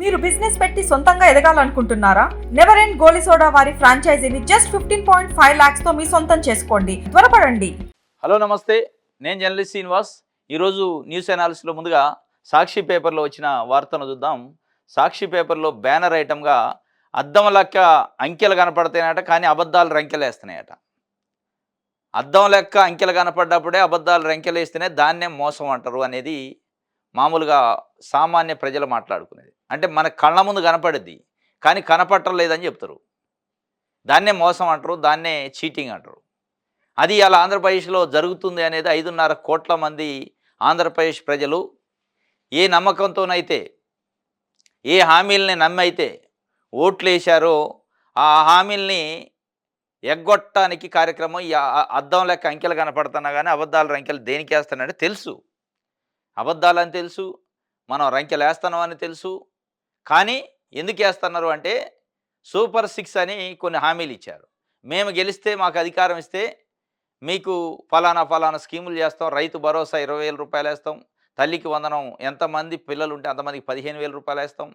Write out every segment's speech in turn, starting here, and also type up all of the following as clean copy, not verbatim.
మీరు బిజినెస్ పెట్టి సొంతంగా ఎదగాలనుకుంటున్నారా? నెవర్ ఎండ్ గోలీ సోడా వారి ఫ్రాంచైజీని జస్ట్ 15.5 lakhs తో మీ సొంతం చేసుకోండి. త్వరపడండి. హలో నమస్తే, నేను జర్నలిస్ట్ శ్రీనివాస్. ఈరోజు న్యూస్ అనాలిసిస్లో ముందుగా సాక్షి పేపర్లో వచ్చిన వార్తను చూద్దాం. సాక్షి పేపర్లో బ్యానర్ ఐటమ్గా అద్దం లెక్క అంకెలు కనపడతాయనట, కానీ అబద్ధాలు రంకెలేస్తున్నాయట. అద్దం లెక్క అంకెలు కనపడ్డప్పుడే అబద్ధాలు రంకెలేస్తేనే దాన్నే మోసం అంటారు అనేది మామూలుగా సామాన్య ప్రజలు మాట్లాడుకునేది. అంటే మన కళ్ళ ముందు కనపడుద్ది, కానీ కనపట్టలేదని చెప్తారు. దాన్నే మోసం అంటారు, దాన్నే చీటింగ్ అంటారు. అది అలా ఆంధ్రప్రదేశ్లో జరుగుతుంది అనేది 5.5 కోట్ల మంది ఆంధ్రప్రదేశ్ ప్రజలు ఏ నమ్మకంతోనైతే, ఏ హామీలని నమ్మైతే ఓట్లు వేశారో ఆ హామీల్ని ఎగ్గొట్టడానికి కార్యక్రమం ఈ అద్దం లెక్క అంకెలు కనపడుతున్నా కానీ అబద్ధాల రంకెలు దేనికి వేస్తానంటే తెలుసు. అబద్ధాలని తెలుసు, మనం రంకెలు వేస్తున్నామని తెలుసు. కానీ ఎందుకు వేస్తున్నారు అంటే సూపర్ 6 అని కొన్ని హామీలు ఇచ్చారు. మేము గెలిస్తే, మాకు అధికారం ఇస్తే మీకు ఫలానా ఫలానా స్కీములు చేస్తాం, రైతు భరోసా 20,000 రూపాయలు వేస్తాం, తల్లికి వందనం ఎంతమంది పిల్లలు ఉంటే అంతమందికి 15,000 రూపాయలు వేస్తాం,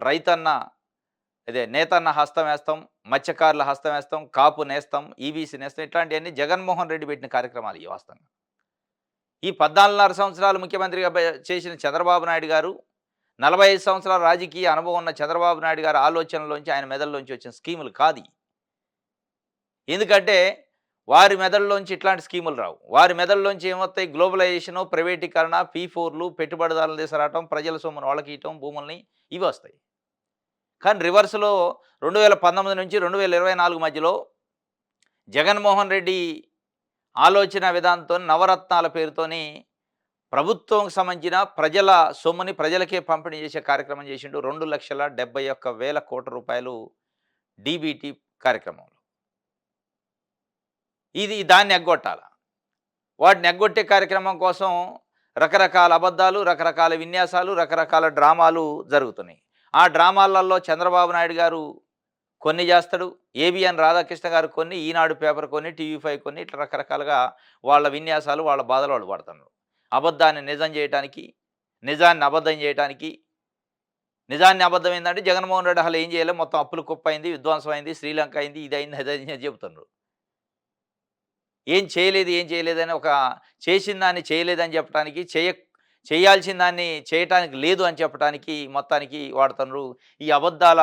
రైతన్న నేతన్న హస్తం వేస్తాం, మత్స్యకారుల హస్తం వేస్తాం, కాపు నేస్తాం, ఈబీసీ నేస్తాం, ఇట్లాంటివన్నీ జగన్మోహన్ రెడ్డి పెట్టిన కార్యక్రమాలు ఈ వాస్తవంగా. ఈ 14.5 సంవత్సరాలు ముఖ్యమంత్రిగా చేసిన చంద్రబాబు నాయుడు గారు, 45 సంవత్సరాల రాజకీయ అనుభవం ఉన్న చంద్రబాబు నాయుడు గారి ఆలోచనలోంచి, ఆయన మెదడులోంచి వచ్చిన స్కీములు కాదు. ఎందుకంటే వారి మెదడులోంచి ఇట్లాంటి స్కీములు రావు. వారి మెదడులోంచి ఏమొస్తాయి? గ్లోబలైజేషను, ప్రైవేటీకరణ, P4లు, పెట్టుబడిదారులు తీసుకురావటం, ప్రజల సొమ్మును వాళ్ళకి ఇవ్వటం, భూముల్ని, ఇవి వస్తాయి. కానీ రివర్స్లో 2019 నుంచి 2024 మధ్యలో జగన్మోహన్ రెడ్డి ఆలోచన విధానంతో నవరత్నాల పేరుతోని ప్రభుత్వంకి సంబంధించిన ప్రజల సొమ్ముని ప్రజలకే పంపిణీ చేసే కార్యక్రమం చేసిండు. 2,71,000 కోట్ల రూపాయలు డీబీటీ కార్యక్రమంలో. దాన్ని ఎగ్గొట్టాల. వాటిని ఎగ్గొట్టే కార్యక్రమం కోసం రకరకాల అబద్ధాలు, రకరకాల విన్యాసాలు, రకరకాల డ్రామాలు జరుగుతున్నాయి. ఆ డ్రామాలలో చంద్రబాబు నాయుడు గారు కొన్ని చేస్తాడు, ఏబిఎన్ రాధాకృష్ణ గారు కొన్ని, ఈనాడు పేపర్ కొన్ని, TV5 కొన్ని, ఇట్లా రకరకాలుగా వాళ్ళ విన్యాసాలు, వాళ్ళ బాధలు వాళ్ళు పడుతున్నారు. అబద్ధాన్ని నిజం చేయడానికి, నిజాన్ని అబద్ధం చేయడానికి. నిజాన్ని అబద్ధం ఏంటంటే జగన్మోహన్ రెడ్డి అసలు ఏం చేయలేదు, మొత్తం అప్పులు కుప్పైంది, విధ్వంసం అయింది, శ్రీలంక అయింది, ఇదైంది, అదైంది అని చెబుతున్నారు. ఏం చేయలేదని, ఒక చేసిన దాన్ని చేయలేదని చెప్పడానికి, చేయాల్సిన దాన్ని చేయటానికి లేదు అని చెప్పడానికి మొత్తానికి వాడుతున్నారు. ఈ అబద్ధాల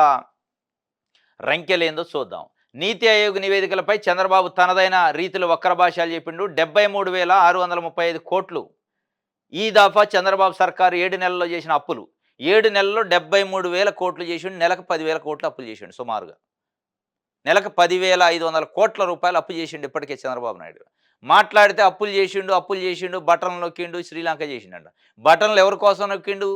రంకెలేందో చూద్దాం. నీతి ఆయోగ్ నివేదికలపై చంద్రబాబు తనదైన రీతిలో వక్ర భాషలు చెప్పిండు. 73,635 కోట్లు ఈ దఫా చంద్రబాబు సర్కారు 7 నెలల్లో చేసిన అప్పులు. 7 నెలల్లో 73,000 కోట్లు చేసిండు. నెలకు 10,000 కోట్లు అప్పులు చేసిండు. సుమారుగా నెలకు 10,500 కోట్ల రూపాయలు అప్పు చేసిండు ఇప్పటికే చంద్రబాబు నాయుడు. మాట్లాడితే అప్పులు చేసిండు, బటన్లు నొక్కిండు, శ్రీలంక చేసిండు. బటన్లు ఎవరి కోసం నొక్కిండు?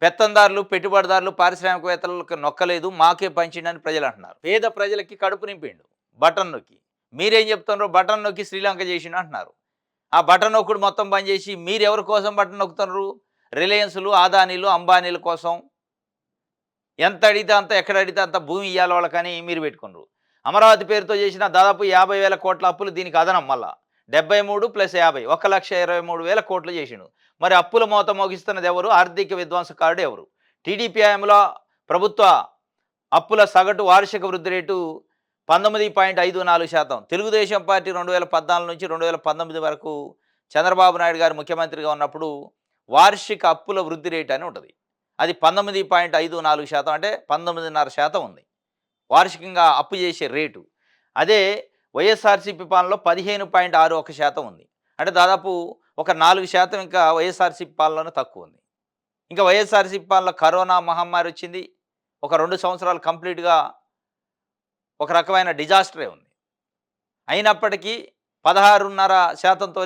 పెత్తందారులు, పెట్టుబడిదారులు, పారిశ్రామికవేత్తలకు నొక్కలేదు, మాకే పంచిండని ప్రజలు అంటున్నారు. పేద ప్రజలకి కడుపు నింపిండు బటన్ నొక్కి. మీరేం చెప్తున్నారు? బటన్ నొక్కి శ్రీలంక చేసిండు అంటున్నారు. ఆ బటన్ నొక్కుడు మొత్తం బంద్ చేసి మీరు ఎవరి కోసం బటన్ నొక్కుతున్నారు? రిలయన్స్లు, అదానీలు, అంబానీల కోసం. ఎంత అడిగితే అంత, ఎక్కడ అడిగితే అంత భూమి ఇవ్వాలి వాళ్ళకని మీరు పెట్టుకున్నారు. అమరావతి పేరుతో చేసిన దాదాపు 50,000 కోట్ల అప్పులు దీనికి అదనం. మళ్ళా 73 + 50 1,23,000 కోట్లు చేసిండు. మరి అప్పుల మోత మోగిస్తున్నది ఎవరు? ఆర్థిక విధ్వంసకారుడు ఎవరు? టీడీపీ హయాంలో ప్రభుత్వ అప్పుల సగటు వార్షిక వృద్ధి రేటు 19.54%. తెలుగుదేశం పార్టీ 2014 నుంచి 2019 వరకు చంద్రబాబు నాయుడు గారు ముఖ్యమంత్రిగా ఉన్నప్పుడు వార్షిక అప్పుల వృద్ధి రేటు అని ఉంటుంది. అది 19.54%, అంటే 19.5% ఉంది వార్షికంగా అప్పు చేసే రేటు. అదే వైఎస్ఆర్సీపీ పాలనలో 15.61% ఉంది. అంటే దాదాపు ఒక 4% ఇంకా వైఎస్ఆర్సీపీ పాలనలోనే తక్కువ ఉంది. ఇంకా వైఎస్ఆర్సీపీ పాలనలో కరోనా మహమ్మారి వచ్చింది. ఒక 2 సంవత్సరాలు కంప్లీట్గా ఒక రకమైన డిజాస్టరే ఉంది. అయినప్పటికీ 16.5%తో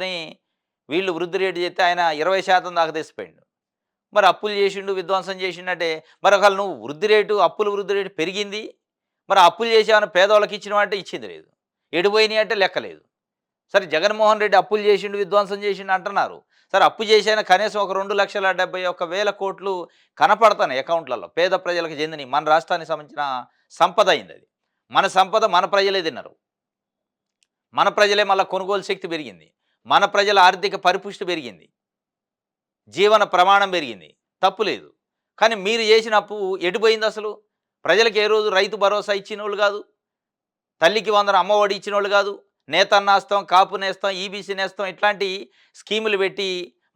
వీళ్ళు వృద్ధి రేటు చేస్తే ఆయన 20% దాకా తెచ్చిపోయిండు. మరి అప్పులు చేసిండు, విధ్వంసం చేసిండంటే మరి ఒకవేళ నువ్వు అప్పుల వృద్ధి రేటు పెరిగింది, మరి అప్పులు చేసేమన్నా పేదవాళ్ళకి ఇచ్చినవంటే ఇచ్చింది లేదు, ఎడిపోయినాయి అంటే లెక్కలేదు. సరే, జగన్మోహన్ రెడ్డి అప్పులు చేసిండు, విధ్వంసం చేసిండు అంటున్నారు. సరే, అప్పు చేసిన కనీసం ఒక 2,71,000 కోట్లు కనపడతాయి అకౌంట్లలో, పేద ప్రజలకు చెందినవి, మన రాష్ట్రానికి సంబంధించిన సంపద అయింది. అది మన సంపద, మన ప్రజలే తిన్నారు. మన ప్రజలే మళ్ళీ కొనుగోలు శక్తి పెరిగింది, మన ప్రజల ఆర్థిక పరిపుష్టి పెరిగింది, జీవన ప్రమాణం పెరిగింది, తప్పు లేదు. కానీ మీరు చేసిన అప్పు ఎటుపోయింది అసలు? ప్రజలకు ఏ రోజు రైతు భరోసా ఇచ్చినోళ్ళు కాదు, తల్లికి వందన అమ్మఒడి ఇచ్చినోళ్ళు కాదు, నేతన్నాస్తం, కాపు నేస్తం, ఈబీసీ నేస్తం ఇట్లాంటి స్కీములు పెట్టి,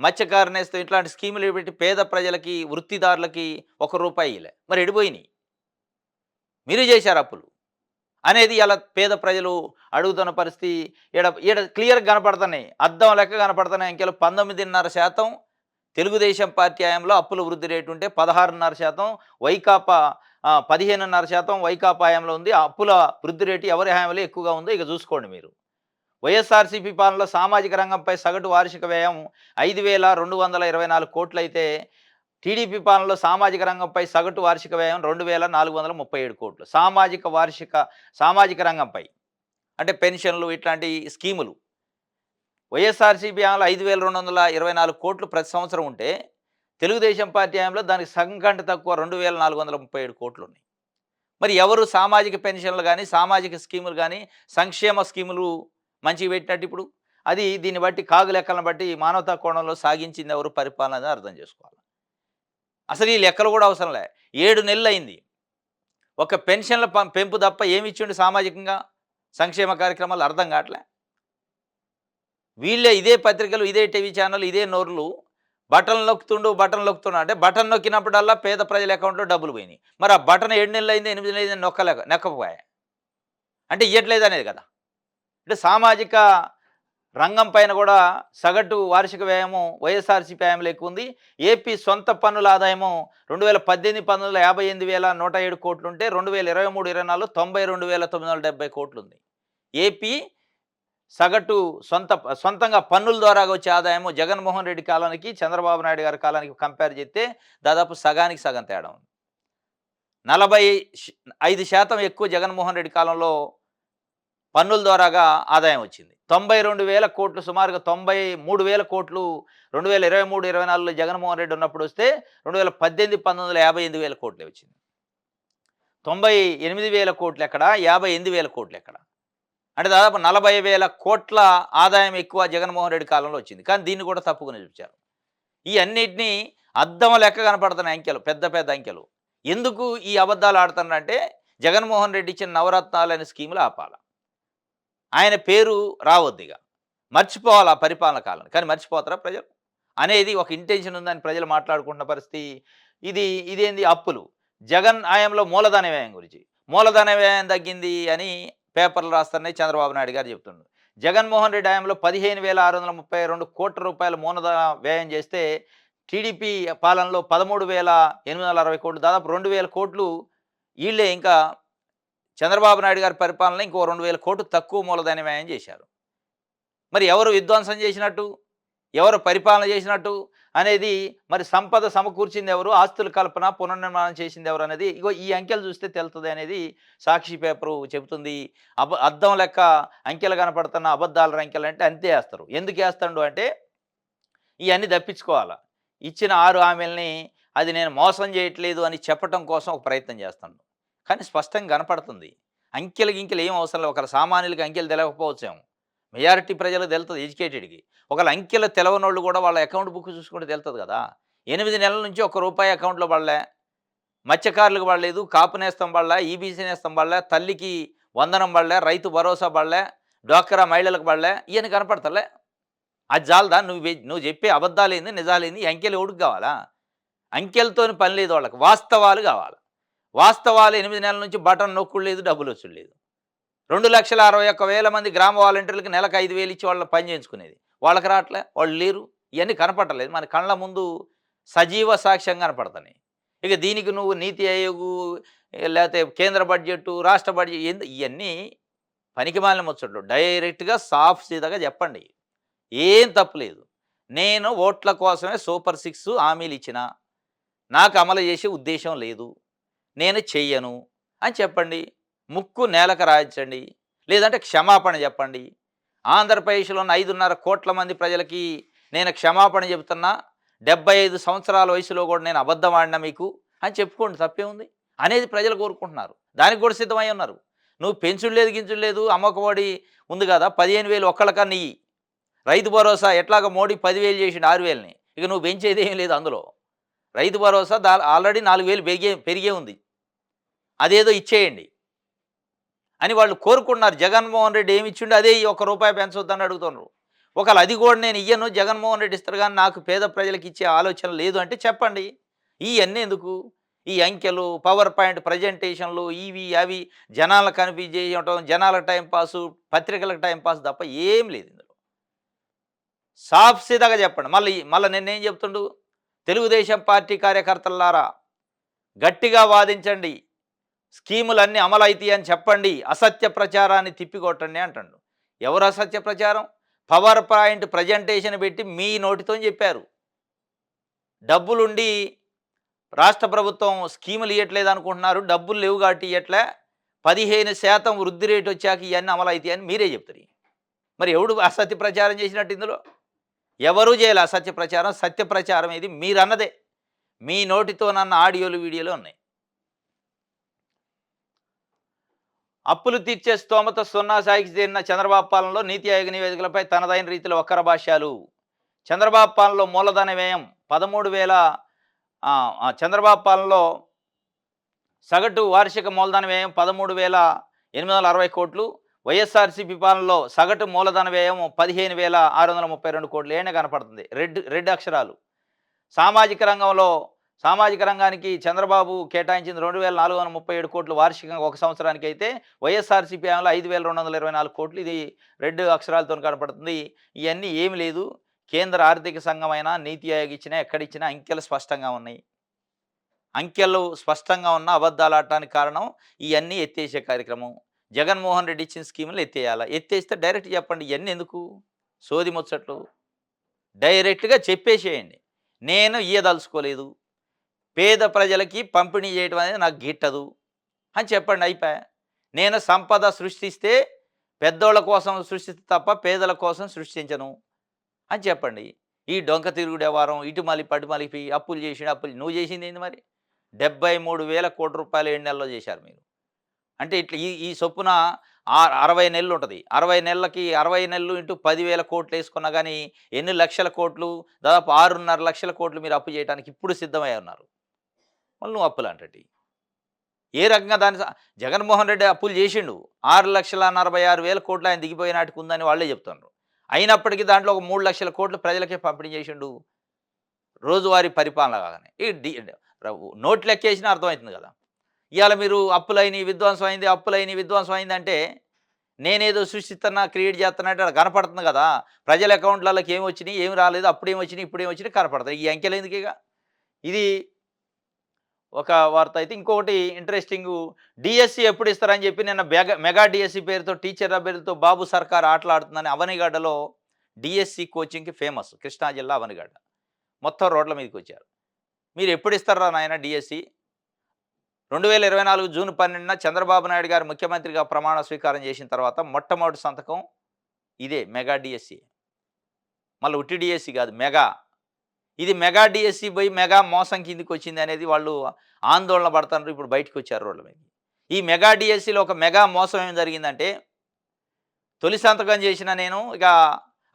మత్స్యకార నేస్తం ఇట్లాంటి స్కీములు పెట్టి పేద ప్రజలకి, వృత్తిదారులకి ₹1 ఇయ్యలే. మరి ఎటుపోయినాయి? మీరు చేశారు అప్పులు అనేది ఇలా పేద ప్రజలు అడుగుతున్న పరిస్థితి ఈడ ఈడ క్లియర్‌గా కనపడుతున్నాయి. అద్దం లెక్క కనపడుతున్నాయి అంకెలు. 19.5% తెలుగుదేశం పార్టీ హయాంలో అప్పుల వృద్ధి రేటు ఉంటే 16.5% వైకాపా 15.5% వైకాపా హయాంలో ఉంది. ఆ అప్పుల వృద్ధి రేటు ఎవరి హయాంలో ఎక్కువగా ఉందో ఇక చూసుకోండి మీరు. వైఎస్ఆర్‌సీపీ పాలనలో సామాజిక రంగంపై సగటు వార్షిక వ్యయం 5,224 కోట్లయితే టీడీపీ పాలనలో సామాజిక రంగంపై సగటు వార్షిక వ్యయం 2,437 కోట్లు. సామాజిక రంగంపై అంటే పెన్షన్లు ఇట్లాంటి స్కీములు వైఎస్ఆర్‌సీపీ హయాంలో 5,224 కోట్లు ప్రతి సంవత్సరం ఉంటే తెలుగుదేశం పార్టీ హయాంలో దానికి సగం కంటే తక్కువ 2,437 కోట్లు ఉన్నాయి. మరి ఎవరు సామాజిక పెన్షన్లు కానీ, సామాజిక స్కీములు కానీ, సంక్షేమ స్కీములు మంచిగా పెట్టినట్టు ఇప్పుడు? అది దీన్ని బట్టి కాగు లెక్కలను బట్టి మానవతా కోణంలో సాగించింది ఎవరు పరిపాలన అని అర్థం చేసుకోవాలి. అసలు ఈ లెక్కలు కూడా అవసరం లే. 7 నెలలు అయింది. ఒక పెన్షన్ల పెంపు తప్ప ఏమి ఇచ్చిండు సామాజికంగా సంక్షేమ కార్యక్రమాలు అర్థం కావట్లే. వీళ్ళే ఇదే పత్రికలు, ఇదే టీవీ ఛానల్, ఇదే నోర్లు బటన్ నొక్కుతుండు అంటే బటన్ నొక్కినప్పుడల్లా పేద ప్రజల అకౌంట్లో డబ్బులు పోయినాయి. మరి ఆ బటన్ 7 నెలలు అయింది, 8 నెలలు అయింది నొక్కకపోయా అంటే ఇవ్వట్లేదు అనేది కదా. అంటే సామాజిక రంగం పైన కూడా సగటు వార్షిక వ్యయము వైఎస్ఆర్‌సీపీ హయాంలో ఎక్కువ ఉంది. ఏపీ సొంత పన్నుల ఆదాయము 2018-19 58,107 కోట్లు ఉంటే 2023-24 92,970 కోట్లు ఉంది. ఏపీ సగటు సొంతంగా పన్నుల ద్వారా వచ్చే ఆదాయము జగన్మోహన్ రెడ్డి కాలానికి, చంద్రబాబు నాయుడు గారి కాలానికి కంపేర్ చేస్తే దాదాపు సగానికి సగం తేడా ఉంది. 45% ఎక్కువ జగన్మోహన్ రెడ్డి కాలంలో పన్నుల ద్వారాగా ఆదాయం వచ్చింది. 92,000 కోట్లు, సుమారుగా 93,000 కోట్లు 2023-24లో జగన్మోహన్ రెడ్డి ఉన్నప్పుడు వస్తే 2018-19 58,000 కోట్లే వచ్చింది. 98,000 కోట్లు ఎక్కడ, 58,000 కోట్లు ఎక్కడ? అంటే దాదాపు 40,000 కోట్ల ఆదాయం ఎక్కువ జగన్మోహన్ రెడ్డి కాలంలో వచ్చింది. కానీ దీన్ని కూడా తప్పుకుని చూపించారు. ఈ అన్నిటినీ అద్దం లెక్క కనపడుతున్న అంకెలు, పెద్ద పెద్ద అంకెలు. ఎందుకు ఈ అబద్ధాలు ఆడుతున్నారంటే జగన్మోహన్ రెడ్డి ఇచ్చిన నవరత్నాలు అనే స్కీములు ఆపాల. ఆయన పేరు రావద్దిగా, మర్చిపోవాలి ఆ పరిపాలన కాలం. కానీ మర్చిపోతారా ప్రజలు అనేది ఒక ఇంటెన్షన్ ఉందని ప్రజలు మాట్లాడుకుంటున్న పరిస్థితి. ఇదేంది అప్పులు. జగన్ హయాంలో మూలధన వ్యయం గురించి, మూలధన వ్యయం తగ్గింది అని పేపర్లు రాస్తున్నాయి. చంద్రబాబు నాయుడు గారు చెప్తున్నారు. జగన్మోహన్ రెడ్డి హయాంలో 15,632 కోట్ల రూపాయల మూలధన వ్యయం చేస్తే టీడీపీ పాలనలో 13,860 కోట్లు, దాదాపు 2,000 కోట్లు వీళ్ళే ఇంకా చంద్రబాబు నాయుడు గారి పరిపాలన ఇంకో 2,000 కోట్లు తక్కువ మూలధన వ్యయం చేశారు. మరి ఎవరు విధ్వంసం చేసినట్టు, ఎవరు పరిపాలన చేసినట్టు అనేది, మరి సంపద సమకూర్చింది ఎవరు, ఆస్తుల కల్పన పునర్నిర్మాణం చేసింది ఎవరు అనేది ఇగో ఈ అంకెలు చూస్తే తెలుస్తుంది అనేది సాక్షి పేపరు చెబుతుంది. అద్దం లెక్క అంకెలు కనపడుతున్న అబద్ధాల అంకెలు అంటే అంతే వేస్తారు. ఎందుకు వేస్తాడు అంటే ఇవన్నీ తప్పించుకోవాలా. ఇచ్చిన 6 హామీలని అది నేను మోసం చేయట్లేదు అని చెప్పటం కోసం ఒక ప్రయత్నం చేస్తాడు. కానీ స్పష్టంగా కనపడుతుంది. అంకెలు గింకెలు ఏం అవసరం లేదు. ఒకళ్ళ సామాన్యులకి అంకెలు తెలియకపోవచ్చేమో, మెజారిటీ ప్రజలకు తెలుస్తుంది, ఎడ్యుకేటెడ్కి. ఒకళ్ళ అంకెలు తెలవనోళ్ళు కూడా వాళ్ళ అకౌంట్ బుక్ చూసుకుంటే తెలుస్తుంది కదా. 8 నెలల నుంచి ₹1 అకౌంట్లో పడలే, మత్స్యకారులకు పడలేదు, కాపు నేస్తం పడలే, ఈబీసీ నేస్తం పడలే, తల్లికి వందనం పడలే, రైతు భరోసా పడలే, డ్వాక్రా మహిళలకు పడలే, ఇవన్నీ కనపడతలే. అది చాలదా? నువ్వు చెప్పే అబద్ధాలేంది, నిజాలేంది? ఈ అంకెలు ఎవడికి కావాలా? అంకెలతో పని లేదు, వాళ్ళకి వాస్తవాలు కావాలి. వాస్తవాలు 8 నెలల నుంచి బటన్ నొక్కుడు లేదు, డబ్బులు వచ్చుడు లేదు. 2,61,000 మంది గ్రామ వాలంటీర్లకు నెలకు 5,000 ఇచ్చి వాళ్ళ పని చేయించుకునేది. వాళ్ళకి రావట్లే, వాళ్ళు లేరు. ఇవన్నీ కనపడలేదు, మన కళ్ళ ముందు సజీవ సాక్ష్యం కనపడుతున్నాయి. ఇక దీనికి నువ్వు నీతి ఆయోగ్, లేకపోతే కేంద్ర బడ్జెట్, రాష్ట్ర బడ్జెట్, ఇవన్నీ పనికిమాలిన ముచ్చట్లు. డైరెక్ట్గా సాఫ్ సీదాగా చెప్పండి, ఏం తప్పులేదు. నేను ఓట్ల కోసమే సూపర్ 6 హామీలు ఇచ్చిన, నాకు అమలు చేసే ఉద్దేశం లేదు, నేను చెయ్యను అని చెప్పండి. ముక్కు నేలకు రాయించండి, లేదంటే క్షమాపణ చెప్పండి. ఆంధ్రప్రదేశ్లో ఉన్న 5.5 కోట్ల మంది ప్రజలకి నేను క్షమాపణ చెబుతున్నా, 75 సంవత్సరాల వయసులో కూడా నేను అబద్ధం ఆడినా మీకు అని చెప్పుకోండి, తప్పే ఉంది అనేది ప్రజలు కోరుకుంటున్నారు. దానికి కూడా సిద్ధమై ఉన్నారు. నువ్వు పెంచుడు లేదు, గించుడు లేదు, అమ్మకఒడి ఉంది కదా, 15,000 ఒక్కళ్ళకన్నా ఇయ్యి. రైతు భరోసా ఎట్లాగ మోడీ 10,000 చేసిండు 6,000ని, ఇక నువ్వు పెంచేది ఏం లేదు అందులో. రైతు భరోసా ఆల్రెడీ 4,000 పెరిగే ఉంది. అదేదో ఇచ్చేయండి అని వాళ్ళు కోరుకున్నారు. జగన్మోహన్ రెడ్డి ఏమి ఇచ్చిండో అదే ₹1 పెంచొద్దని అడుగుతున్నారు. ఒకవేళ అది కూడా నేను ఇయ్యను, జగన్మోహన్ రెడ్డి ఇస్తారు కానీ నాకు పేద ప్రజలకు ఇచ్చే ఆలోచన లేదు అంటే చెప్పండి. ఇవన్నీ ఎందుకు? ఈ అంకెలు, పవర్ పాయింట్ ప్రజెంటేషన్లు, ఇవి అవి జనాలకు కనిపించేయటం, జనాలకు టైం పాసు, పత్రికలకు టైం పాస్ తప్ప ఏం లేదు ఇందులో. సాఫ్ సీదాగా చెప్పండి. మళ్ళీ నిన్నేం చెప్తుండు? తెలుగుదేశం పార్టీ కార్యకర్తలారా గట్టిగా వాదించండి, స్కీములన్నీ అమలైతాయి అని చెప్పండి, అసత్య ప్రచారాన్ని తిప్పికొట్టండి అంటాడు. ఎవరు అసత్య ప్రచారం? పవర్ పాయింట్ ప్రజెంటేషన్ పెట్టి మీ నోటితో చెప్పారు. డబ్బులుండి రాష్ట్ర ప్రభుత్వం స్కీములు ఇవ్వట్లేదు అనుకుంటున్నారు, డబ్బులు లేవు కాబట్టి ఇవ్వట్లే, 15% వృద్ధి రేటు వచ్చాక ఇవన్నీ అమలైతాయి అని మీరే చెప్తారు. మరి ఎవడు అసత్య ప్రచారం చేసినట్టు ఇందులో? ఎవరూ చేయాలి అసత్య ప్రచారం. సత్య ప్రచారం ఇది మీరన్నదే. మీ నోటితోనన్న ఆడియోలు, వీడియోలు ఉన్నాయి. అప్పులు తీర్చే స్తోమత సున్నా స్థాయికి చేరిన చంద్రబాబు పాలనలో నీతి ఆయోగ్ నివేదికలపై తనదైన రీతిలో వక్ర భాష్యాలు. చంద్రబాబు పాలనలో మూలధన వ్యయం 13,000 చంద్రబాబు పాలనలో సగటు వార్షిక మూలధన వ్యయం 13,860 కోట్లు. వైఎస్ఆర్సీపీ పాలనలో సగటు మూలధన వ్యయం 15,632 కోట్లు. ఏనే కనపడుతుంది రెడ్ అక్షరాలు. సామాజిక రంగానికి చంద్రబాబు కేటాయించింది 2,437 కోట్లు వార్షికంగా ఒక సంవత్సరానికి అయితే, వైఎస్ఆర్సీపీ పాలనలో 5,224 కోట్లు. ఇది రెడ్ అక్షరాలతో కనపడుతుంది. ఇవన్నీ ఏమి లేదు. కేంద్ర ఆర్థిక సంఘమైనా నీతి ఆయోగ్ ఇచ్చినా ఎక్కడిచ్చినా అంకెలు స్పష్టంగా ఉన్నాయి. అంకెలు స్పష్టంగా ఉన్న అబద్ధాలు ఆడటానికి కారణం ఇవన్నీ ఎత్తేసే కార్యక్రమం. జగన్మోహన్ రెడ్డి ఇచ్చిన స్కీములు ఎత్తేయాలా? ఎత్తేస్తే డైరెక్ట్ చెప్పండి. ఇవన్నీ ఎందుకు సోది ముచ్చట్లు? డైరెక్ట్గా చెప్పేసేయండి, నేను ఇయ్యదలుచుకోలేదు, పేద ప్రజలకి పంపిణీ చేయడం అనేది నాకు గిట్టదు అని చెప్పండి. అయిపోయా. నేను సంపద సృష్టిస్తే పెద్దోళ్ళ కోసం సృష్టిస్తే తప్ప పేదల కోసం సృష్టించను అని చెప్పండి. ఈ డొంక తిరుగుడు వ్యవహారం, ఇటు మళ్ళీ పట్టు మలిపి అప్పులు నువ్వు చేసింది ఏంది మరి? 73,000 కోట్ల రూపాయలు 7 నెలల్లో చేశారు మీరు. అంటే ఇట్లా ఈ చొప్పున 60 నెలలు ఉంటుంది. 60 నెలలకి 60 నెలలు ఇంటూ 10,000 కోట్లు వేసుకున్నా కానీ ఎన్ని లక్షల కోట్లు? దాదాపు 6.5 లక్షల కోట్లు మీరు అప్పు చేయడానికి ఇప్పుడు సిద్ధమై ఉన్నారు. మళ్ళీ నువ్వు అప్పులు అంటటి ఏ రకంగా దాని జగన్మోహన్ రెడ్డి అప్పులు చేసిండు. 6,46,000 కోట్లు ఆయన దిగిపోయే నాటికి ఉందని వాళ్ళే చెప్తున్నారు. అయినప్పటికీ దాంట్లో ఒక 3 లక్షల కోట్లు ప్రజలకే పంపిణీ చేసిండు రోజువారీ పరిపాలన కాగానే. ఈ నోట్లు లెక్కేసినా అర్థమవుతుంది కదా. ఇవాళ మీరు అప్పులైన విధ్వంసం అయింది అంటే నేనేదో సృష్టిస్తున్నా, క్రియేట్ చేస్తున్నట్టు అక్కడ కనపడుతుంది కదా. ప్రజల అకౌంట్లలోకి ఏమి వచ్చినాయి, ఏమి రాలేదు, అప్పుడేమి వచ్చినాయి, ఇప్పుడేమి వచ్చినాయి కనపడతాయి. ఈ అంకెలు ఎందుకు? ఇక ఇది ఒక వార్త అయితే. ఇంకొకటి ఇంట్రెస్టింగ్, డిఎస్సి ఎప్పుడు ఇస్తారని చెప్పి నిన్న మెగా డిఎస్సి పేరుతో టీచర్ అభ్యర్థితో బాబు సర్కార్ ఆటలాడుతుందని అవనిగడ్డలో డిఎస్సి కోచింగ్కి ఫేమస్. కృష్ణా జిల్లా అవనిగడ్డ మొత్తం రోడ్ల మీదకి వచ్చారు. మీరు ఎప్పుడు ఇస్తారా నాయన డిఎస్సి? 2024 జూన్ 12న చంద్రబాబు నాయుడు గారు ముఖ్యమంత్రిగా ప్రమాణ స్వీకారం చేసిన తర్వాత మొట్టమొదటి సంతకం ఇదే మెగా డిఎస్సి. మళ్ళీ ఉట్టి డిఎస్సి కాదు, మెగా. ఇది మెగా డిఎస్సి పోయి మెగా మోసం కిందికి వచ్చింది అనేది వాళ్ళు ఆందోళన పడుతున్నారు. ఇప్పుడు బయటకు వచ్చారు రోడ్ల మీద. ఈ మెగా డిఎస్సిలో ఒక మెగా మోసం ఏం జరిగిందంటే, తొలి సంతకం చేసిన నేను ఇక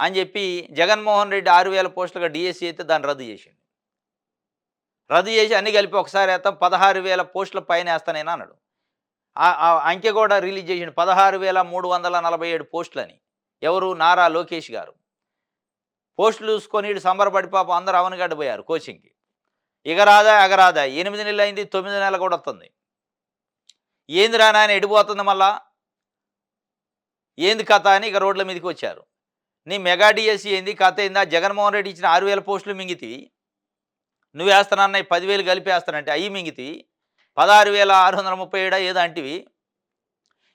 అని చెప్పి జగన్మోహన్ రెడ్డి 6,000 పోస్టులుగా డిఎస్సి అయితే దాన్ని రద్దు చేసిండు. రద్దు చేసి అన్ని కలిపి ఒకసారి వేస్తాం 16,000 పోస్టుల పైన వేస్తానేనా అన్నాడు. ఆ అంకె కూడా రిలీజ్ చేసిండు 16,347 పోస్టులని. ఎవరు? నారా లోకేష్ గారు. పోస్టులు చూసుకొని ఇటు సంబరపడి పాపం అందరూ అవనిగడ్డ పోయారు కోచింగ్కి. ఎగరాదా 8 నెలలు అయింది, 9 నెలలు కూడా వస్తుంది. ఏంది రా నాయన ఎడిపోతుంది మళ్ళా, ఏంది కథ అని ఇక రోడ్ల మీదకి వచ్చారు. నీ మెగా డిఎస్సి ఏంది కథ ఏందా? జగన్మోహన్ రెడ్డి ఇచ్చిన 6,000 పోస్టులు మింగితివి, నువ్వు వేస్తానన్నాయి 10,000 కలిపి వేస్తానంటే అవి మింగితివి, 16,637 ఏదో అంటివి.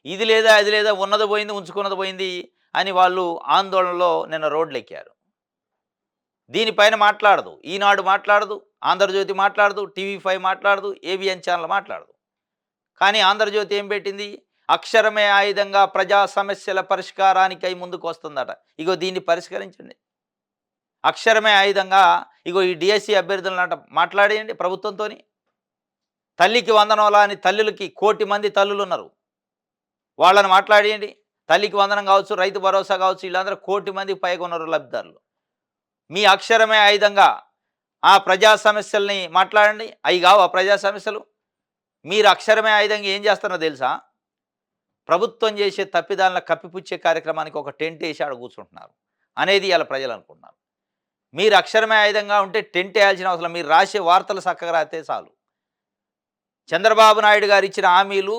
ఇది లేదా అది లేదా, ఉన్నది పోయింది ఉంచుకున్నది పోయింది అని వాళ్ళు ఆందోళనలో నిన్న రోడ్లు ఎక్కారు. దీనిపైన మాట్లాడదు ఈనాడు, మాట్లాడదు ఆంధ్రజ్యోతి, మాట్లాడదు TV5 మాట్లాడదు, ABN ఛానల్ మాట్లాడదు. కానీ ఆంధ్రజ్యోతి ఏం పెట్టింది? అక్షరమే ఆయుధంగా ప్రజా సమస్యల పరిష్కారానికై ముందుకు వస్తుందట. ఇగో దీన్ని పరిష్కరించండి. అక్షరమే ఆయుధంగా ఇగో ఈ డిఎస్సి అభ్యర్థులనట మాట్లాడేయండి ప్రభుత్వంతో. తల్లికి వందనంలా అని తల్లులకి 1 కోటి మంది తల్లులు ఉన్నారు, వాళ్ళని మాట్లాడేయండి. తల్లికి వందనం కావచ్చు, రైతు భరోసా కావచ్చు, వీళ్ళందరూ 1 కోటి మందికి పైగా ఉన్నారు లబ్ధిదారులు. మీ అక్షరమే ఆయుధంగా ఆ ప్రజా సమస్యల్ని మాట్లాడండి. అయి కావా ప్రజా సమస్యలు? మీరు అక్షరమే ఆయుధంగా ఏం చేస్తున్నారో తెలుసా? ప్రభుత్వం చేసే తప్పిదాలను కప్పిపుచ్చే కార్యక్రమానికి ఒక టెంట్ ఏసి ఆడ కూర్చుంటున్నారు అనేది ఇయాల ప్రజలు అనుకుంటున్నారు. మీరు అక్షరమే ఆయుధంగా ఉంటే టెంట్ ఏయాల్సిన అవసరం, మీరు రాసే వార్తలు చక్కగా రాస్తే చాలు. చంద్రబాబు నాయుడు గారు ఇచ్చిన హామీలు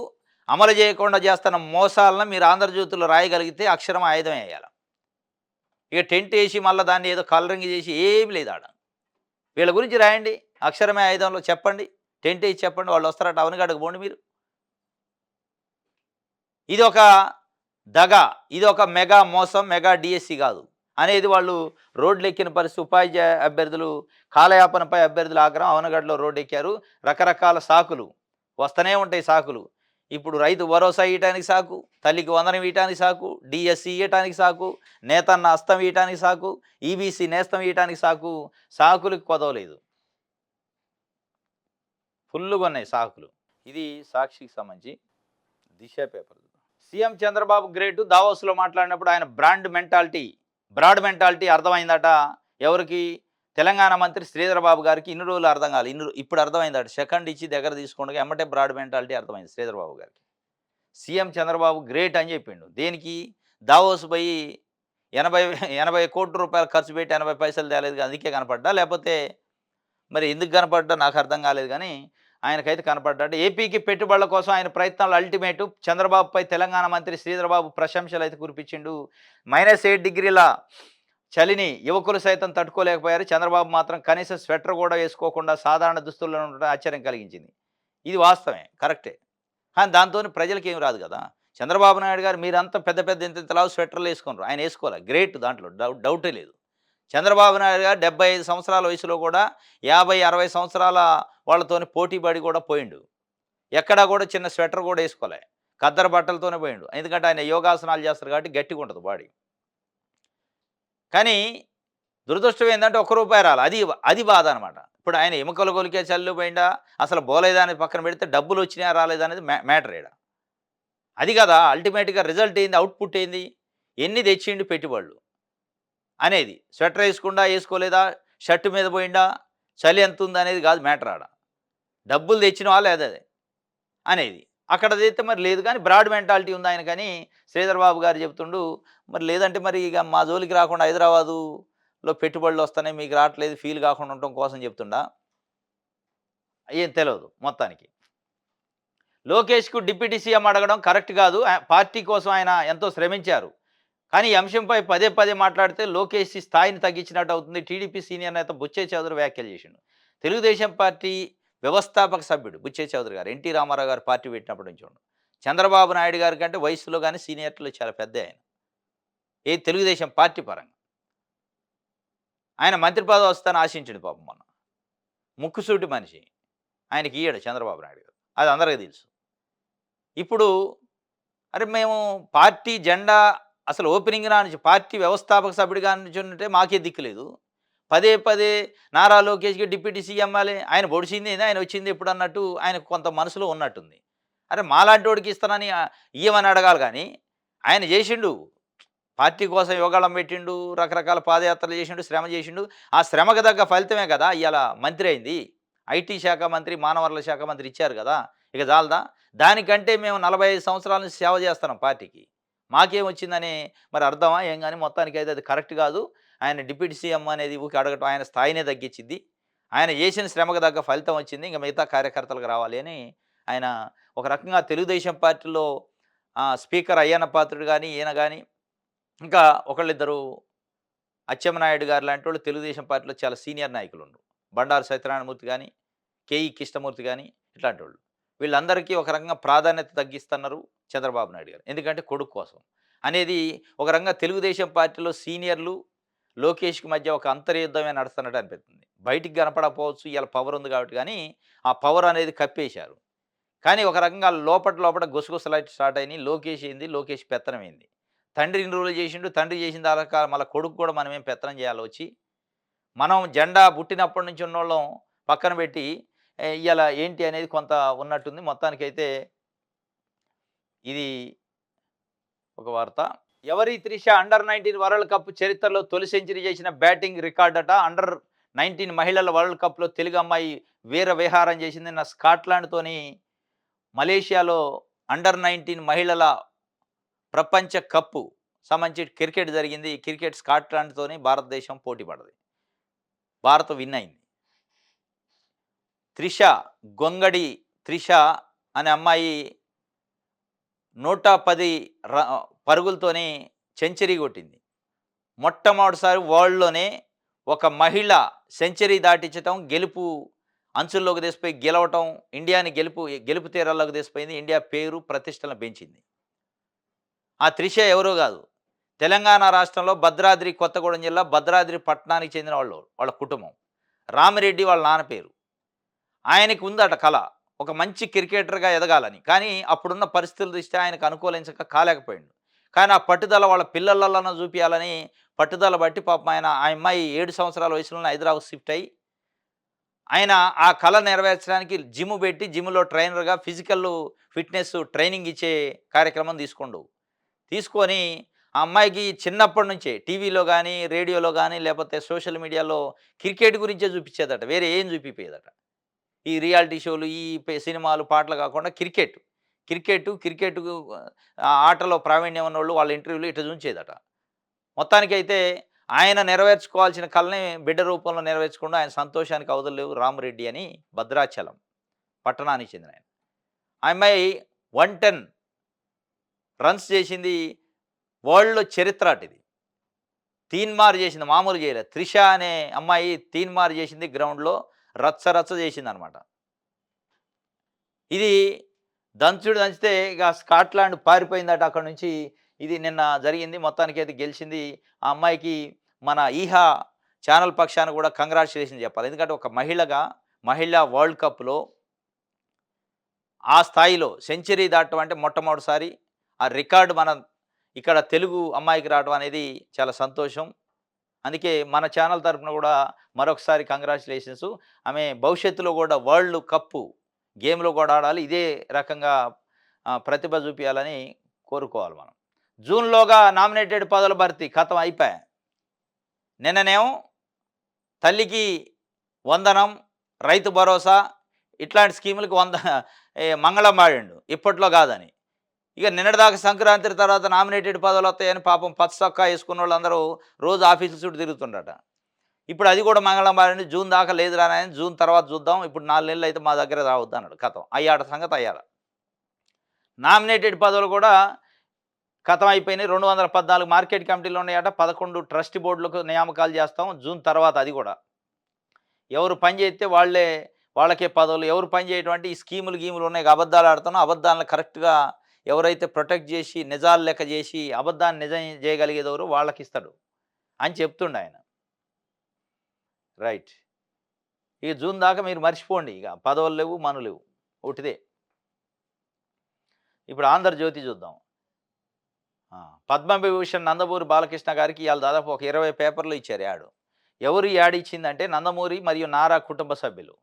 అమలు చేయకుండా చేస్తున్న మోసాలను మీరు ఆంధ్రజ్యోతిలో రాయగలిగితే అక్షరం ఆయుధం వేయాల. ఇక టెంట్ ఏసి మళ్ళీ దాన్ని ఏదో కలరింగ్ చేసి ఏమి లేదు ఆడ. వీళ్ళ గురించి రాయండి. అక్షరమే ఆయుధంలో చెప్పండి. టెంట్ ఏసి చెప్పండి. వాళ్ళు వస్తారట అవనిగడకు పోండి మీరు. ఇదొక దగ, ఇదొక మెగా మోసం, మెగా డిఎస్సి కాదు అనేది వాళ్ళు రోడ్లెక్కిన పరిస్థితి. ఉపాధ్యాయ అభ్యర్థులు కాలయాపనపై అభ్యర్థుల ఆగ్రహం. అవనగడ్డలో రోడ్డెక్కారు. రకరకాల సాకులు వస్తూనే ఉంటాయి సాకులు. ఇప్పుడు రైతు భరోసా ఇయ్యటానికి సాకు, తల్లికి వందనం ఇయ్యటానికి సాకు, డిఎస్సి ఇయ్యటానికి సాకు, నేతన్న అస్తం ఇయ్యటానికి సాకు, ఈబీసీ నేస్తం ఇయ్యటానికి సాకు. సాకులకు కొదవలేదు. ఫుల్లుగా ఉన్నాయి సాకులు. ఇది సాక్షికి సంబంధించి Disha paper. CM Chandrababu great. దావోస్లో మాట్లాడినప్పుడు ఆయన బ్రాడ్ మెంటాలిటీ అర్థమైందట. ఎవరికి? తెలంగాణ మంత్రి శ్రీధర్ బాబు గారికి ఇన్ని రోజులు అర్థం కాదు, ఇప్పుడు అర్థమైందట. సెకండ్ ఇచ్చి దగ్గర తీసుకుండగా ఎమ్మటే బ్రాడ్ మెంటాలిటీ అర్థమైంది శ్రీధర్ బాబు గారికి. సీఎం చంద్రబాబు గ్రేట్ అని చెప్పిండు. దేనికి? దావోస్ పోయి 80 కోట్ల రూపాయలు ఖర్చు పెట్టి 80 పైసలు తేలేదు, అందుకే కనపడ్డా, లేకపోతే మరి ఎందుకు కనపడ్డా నాకు అర్థం కాలేదు. కానీ ఆయనకైతే కనపడ్డాడు. ఏపీకి పెట్టుబడుల కోసం ఆయన ప్రయత్నాలు అల్టిమేటు. చంద్రబాబుపై తెలంగాణ మంత్రి శ్రీధర్బాబు ప్రశంసలు అయితే కురిపించిండు. -8 డిగ్రీల చలిని యువకులు సైతం తట్టుకోలేకపోయారు. చంద్రబాబు మాత్రం కనీసం స్వెటర్ కూడా వేసుకోకుండా సాధారణ దుస్తుల్లో ఉండడం ఆశ్చర్యం కలిగించింది. ఇది వాస్తవమే, కరెక్టే. కానీ దాంతో ప్రజలకు ఏం రాదు కదా. చంద్రబాబు నాయుడు గారు మీరంతా పెద్ద పెద్ద ఇంతలావు స్వెటర్లు వేసుకున్నారు, ఆయన వేసుకోవాలి. గ్రేట్, దాంట్లో డౌటే లేదు. చంద్రబాబు నాయుడు గారు 75 సంవత్సరాల వయసులో కూడా 50-60 సంవత్సరాల వాళ్ళతోని పోటీపడి కూడా పోయిండు. ఎక్కడా కూడా చిన్న స్వెటర్ కూడా వేసుకోలే, ఖద్దరు బట్టలతోనే పోయిండు. ఎందుకంటే ఆయన యోగాసనాలు చేస్తారు కాబట్టి గట్టిగా ఉంటుంది బాడీ. కానీ దురదృష్టం ఏంటంటే ₹1 రాలి, అది బాధ అనమాట. ఇప్పుడు ఆయన ఎముకలు కొలికే చల్లు పోయిండా, అసలు బోలేదాన్ని పక్కన పెడితే డబ్బులు వచ్చినాయా రాలేదా అనేది మ్యాటర్ ఈడ. అది కదా అల్టిమేట్గా రిజల్ట్ ఏంది, అవుట్పుట్ ఏంది, ఎన్ని తెచ్చిండు పెట్టుబడులు అనేది. స్వెటర్ వేసుకుండా వేసుకోలేదా, షర్టు మీద పోయిండా, చలి ఎంత ఉంది అనేది కాదు మ్యాటర్ ఆడ. డబ్బులు తెచ్చినవా లేదా అనేది అక్కడ తెస్తే మరి లేదు. కానీ బ్రాడ్ మెంటాలిటీ ఉంది ఆయన. కానీ శ్రీధర్ బాబు గారు చెప్తుండు మరి లేదంటే మరి ఇక మా జోలికి రాకుండా హైదరాబాదులో పెట్టుబడులు వస్తున్నాయి మీకు రావట్లేదు ఫీల్ కాకుండా ఉండటం కోసం చెప్తుండా, ఏం తెలియదు మొత్తానికి. లోకేష్కు డిప్యూటీ సీఎం అడగడం కరెక్ట్ కాదు. పార్టీ కోసం ఆయన ఎంతో శ్రమించారు. కానీ ఈ అంశంపై పదే పదే మాట్లాడితే లోకేష్ స్థాయిని తగ్గించినట్టు అవుతుంది. టీడీపీ సీనియర్ నేత బుచ్చే చౌదరి వ్యాఖ్యలు చేసిండు. తెలుగుదేశం పార్టీ వ్యవస్థాపక సభ్యుడు బుచ్చే చౌదరి గారు ఎన్టీ రామారావు గారు పార్టీ పెట్టినప్పటి నుంచి ఉండు. చంద్రబాబు నాయుడు గారి కంటే వయసులో కానీ సీనియర్లో చాలా పెద్ద ఆయన. తెలుగుదేశం పార్టీ పరంగా ఆయన మంత్రి పదవి వస్తాను ఆశించడు పాపం. మొన్న ముక్కుసూటి మనిషి, ఆయనకి ఇయ్యడు చంద్రబాబు నాయుడు గారు, అది అందరికీ తెలుసు. ఇప్పుడు అరే మేము పార్టీ జెండా అసలు ఓపెనింగ్ నుంచి పార్టీ వ్యవస్థాపక సభ్యుడిగా నుంచి ఉంటే మాకే దిక్కులేదు. పదే పదే నారా లోకేష్కి డిప్యూటీ సీఎం అవ్వాలి, ఆయన పొడిచింది ఆయన వచ్చింది ఎప్పుడు అన్నట్టు ఆయనకు కొంత మనసులో ఉన్నట్టుంది. అరే మాలాంటి వాడికి ఇస్తానని ఇయ్యమని అడగాలి. కానీ ఆయన చేసిండు, పార్టీ కోసం యోగాళం పెట్టిండు, రకరకాల పాదయాత్రలు చేసిండు, శ్రమ చేసిండు. ఆ శ్రమకు తగ్గ ఫలితమే కదా ఇవాళ మంత్రి అయింది. ఐటీ శాఖ మంత్రి, మానవ వనరుల శాఖ మంత్రి ఇచ్చారు కదా, ఇక చాలదా? దానికంటే మేము 45 సంవత్సరాల నుంచి సేవ చేస్తున్నాం పార్టీకి, మాకేం వచ్చిందని మరి అర్థమా ఏం? కానీ మొత్తానికి అయితే అది కరెక్ట్ కాదు. ఆయన డిప్యూటీ సీఎం అనేది ఊరికి అడగటం ఆయన స్థాయినే తగ్గించింది. ఆయన చేసిన శ్రమకు తగ్గ ఫలితం వచ్చింది, ఇంకా మిగతా కార్యకర్తలకు రావాలి అని ఆయన ఒక రకంగా తెలుగుదేశం పార్టీలో స్పీకర్ అయ్యన్న పాత్రుడు కానీ ఈయన కానీ ఇంకా ఒకళ్ళిద్దరు అచ్చెన్నాయుడు గారు లాంటి వాళ్ళు తెలుగుదేశం పార్టీలో చాలా సీనియర్ నాయకులు ఉన్నారు. బండారు సత్యనారాయణమూర్తి కానీ, కేఈ కృష్ణమూర్తి కానీ, ఇట్లాంటి వాళ్ళు వీళ్ళందరికీ ఒక రకంగా ప్రాధాన్యత తగ్గిస్తున్నారు చంద్రబాబు నాయుడు గారు. ఎందుకంటే కొడుకు కోసం అనేది ఒక రకంగా తెలుగుదేశం పార్టీలో సీనియర్లు లోకేష్కి మధ్య ఒక అంతర్యుద్ధమే నడుస్తున్నట్టు అనిపిస్తుంది. బయటికి కనపడకపోవచ్చు, ఇలా పవర్ ఉంది కాబట్టి, కానీ ఆ పవర్ అనేది కప్పేశారు. కానీ ఒక రకంగా లోపల గుసగుసలు స్టార్ట్ అయినాయి. లోకేష్ ఏంది, లోకేష్ పెత్తనం ఏంది, తండ్రి ఇన్ని రోజులు చేసిండు, తండ్రి చేసిన దాకా మళ్ళీ కొడుకు కూడా మనం ఏం పెత్తనం చేయాలి వచ్చి, మనం జెండా పుట్టినప్పటి నుంచి ఉన్నోళ్ళం పక్కన పెట్టి ఇవాళ ఏంటి అనేది కొంత ఉన్నట్టుంది. మొత్తానికైతే ఇది ఒక వార్త. ఎవరి త్రిష అండర్ 19 వరల్డ్ కప్ చరిత్రలో తొలి సెంచరీ చేసిన బ్యాటింగ్ రికార్డట. అండర్ 19 మహిళల వరల్డ్ కప్‌లో తెలుగు అమ్మాయి వీర విహారం చేసింది. నిన్న స్కాట్లాండ్‌తోని మలేషియాలో అండర్ 19 మహిళల ప్రపంచ కప్పు సంబంధించి క్రికెట్ జరిగింది. ఈ క్రికెట్ స్కాట్లాండ్‌తోని భారతదేశం పోటీ పడ్డది. భారత్ విన్ అయింది. త్రిష, గొంగడి త్రిష అనే అమ్మాయి 110 పరుగులతోని సెంచరీ కొట్టింది. మొట్టమొదటిసారి వరల్డ్‌లోనే ఒక మహిళ సెంచరీ దాటించటం, గెలుపు అంచుల్లోకి తీసిపోయి గెలవటం, ఇండియాని గెలుపు తీరాల్లోకి తీసిపోయింది. ఇండియా పేరు ప్రతిష్టలను పెంచింది. ఆ త్రిష ఎవరో కాదు. తెలంగాణ రాష్ట్రంలో భద్రాద్రి కొత్తగూడెం జిల్లా భద్రాద్రి పట్టణానికి చెందిన వాళ్ళు, వాళ్ళ కుటుంబం. రామిరెడ్డి వాళ్ళ నాన్న పేరు. ఆయనకి ఉందట కళ. ఒక మంచి క్రికెటర్‌గా ఎదగాలని. కానీ అప్పుడున్న పరిస్థితుల దృష్ట్యా ఆయనకు అనుకూలించక కాలేకపోయిండు. కానీ ఆ పట్టుదల వాళ్ళ పిల్లలలోనే చూపియాలని పట్టుదల బట్టి పాపం ఆ అమ్మాయి 7 సంవత్సరాల వయసులోనే హైదరాబాద్ షిఫ్ట్ అయ్యి, ఆయన ఆ కళ నెరవేర్చడానికి జిమ్ పెట్టి, జిమ్‌లో ట్రైనర్‌గా ఫిజికల్ ఫిట్‌నెస్ ట్రైనింగ్ ఇచ్చే కార్యక్రమం తీసుకొని ఆ అమ్మాయికి చిన్నప్పటి నుంచే టీవీలో గానీ, రేడియోలో గానీ, లేకపోతే సోషల్ మీడియాలో క్రికెట్ గురించే చూపించేదట. వేరే ఏం చూపియపోయేదట. ఈ రియాలిటీ షోలు, ఈ సినిమాలు, పాటలు కాకుండా క్రికెట్ ఆటలో ప్రావీణ్యం ఉన్నోళ్ళు వాళ్ళ ఇంటర్వ్యూలు ఇట్లా చూయించేదట. మొత్తానికైతే ఆయన నెరవేర్చుకోవాల్సిన కలని బిడ్డ రూపంలో నెరవేర్చకుండా ఆయన సంతోషానికి అవధులు లేవు. రామిరెడ్డి అని భద్రాచలం పట్టణానికి చెందిన ఆయన. ఆ అమ్మాయి 110 రన్స్ చేసింది. వరల్డ్‌లో చరిత్ర అట ఇది. తీన్మార్ చేసింది, మామూలు చేయలేదు. త్రిష అనే అమ్మాయి తీన్మార్ చేసింది గ్రౌండ్‌లో. రచ్చ చేసిందనమాట. ఇది దంచితే ఇక స్కాట్లాండ్ పారిపోయిందట అక్కడి నుంచి. ఇది నిన్న జరిగింది. మొత్తానికైతే గెలిచింది. ఆ అమ్మాయికి మన ఈహా ఛానల్ పక్షాన కూడా కంగ్రాచ్యులేషన్ చెప్పాలి. ఎందుకంటే ఒక మహిళా వరల్డ్ కప్‌లో ఆ స్థాయిలో సెంచరీ దాటడం అంటే మొట్టమొదటిసారి ఆ రికార్డ్ ఇక్కడ తెలుగు అమ్మాయికి రావడం అనేది చాలా సంతోషం. అందుకే మన ఛానల్ తరపున కూడా మరొకసారి కంగ్రాచ్యులేషన్స్. ఆమె భవిష్యత్తులో కూడా వరల్డ్ కప్పు గేమ్‌లో కూడా ఆడాలి. ఇదే రకంగా ప్రతిభ చూపియాలని కోరుకోవాలి మనం. జూన్‌లోగా నామినేటెడ్ పదవుల భర్తీ ఖతం అయిపాయే. నిన్ననేమో తల్లికి వందనం, రైతు భరోసా ఇట్లాంటి స్కీములకు మంగళం పాడిండు ఇప్పట్లో కాదని. ఇక నిన్నటిదాకా సంక్రాంతి తర్వాత నామినేటెడ్ పదవులు వస్తాయని పాపం పచ్చ చొక్కా వేసుకున్న వాళ్ళందరూ రోజు ఆఫీసుల చుట్టూ తిరుగుతుండట. ఇప్పుడు అది కూడా మంగళం పాడిండు. జూన్ దాకా లేదురా నాయన, జూన్ తర్వాత చూద్దాం, ఇప్పుడు 4 నెలలు అయితే మా దగ్గర రావద్దు అన్నాడు. ఖతం అయ్యాడ సంగతి అయ్యాడ. నామినేటెడ్ పదవులు కూడా ఖతం అయిపోయినాయి. 214 మార్కెట్ కమిటీలు ఉన్నాయట. 11 ట్రస్ట్ బోర్డులకు నియామకాలు చేస్తాం జూన్ తర్వాత. అది కూడా ఎవరు పని చేస్తే వాళ్ళకే పదవులు. ఎవరు పని చేయటం అంటే ఈ గీములు ఉన్నాయి. అబద్ధాలు ఆడుతున్నాం. అబద్ధాలను కరెక్ట్గా ఎవరైతే ప్రొటెక్ట్ చేసి నిజాలు లెక్క చేసి అబద్ధాన్ని నిజం చేయగలిగేదెవరు వాళ్ళకి ఇస్తాడు అని చెప్తుండే ఆయన. రైట్. ఇక జూన్ దాకా మీరు మర్చిపోండి. ఇక పదవులు లేవు, మనులు లేవు, ఒకటిదే. ఇప్పుడు ఆంధ్రజ్యోతి చూద్దాం. పద్మవిభూషణ్ నందమూరి బాలకృష్ణ గారికి ఇవాళ దాదాపు ఒక 20 పేపర్లు ఇచ్చారు యాడ్. ఎవరు యాడ్ ఇచ్చిందంటే నందమూరి మరియు నారా కుటుంబ సభ్యులు.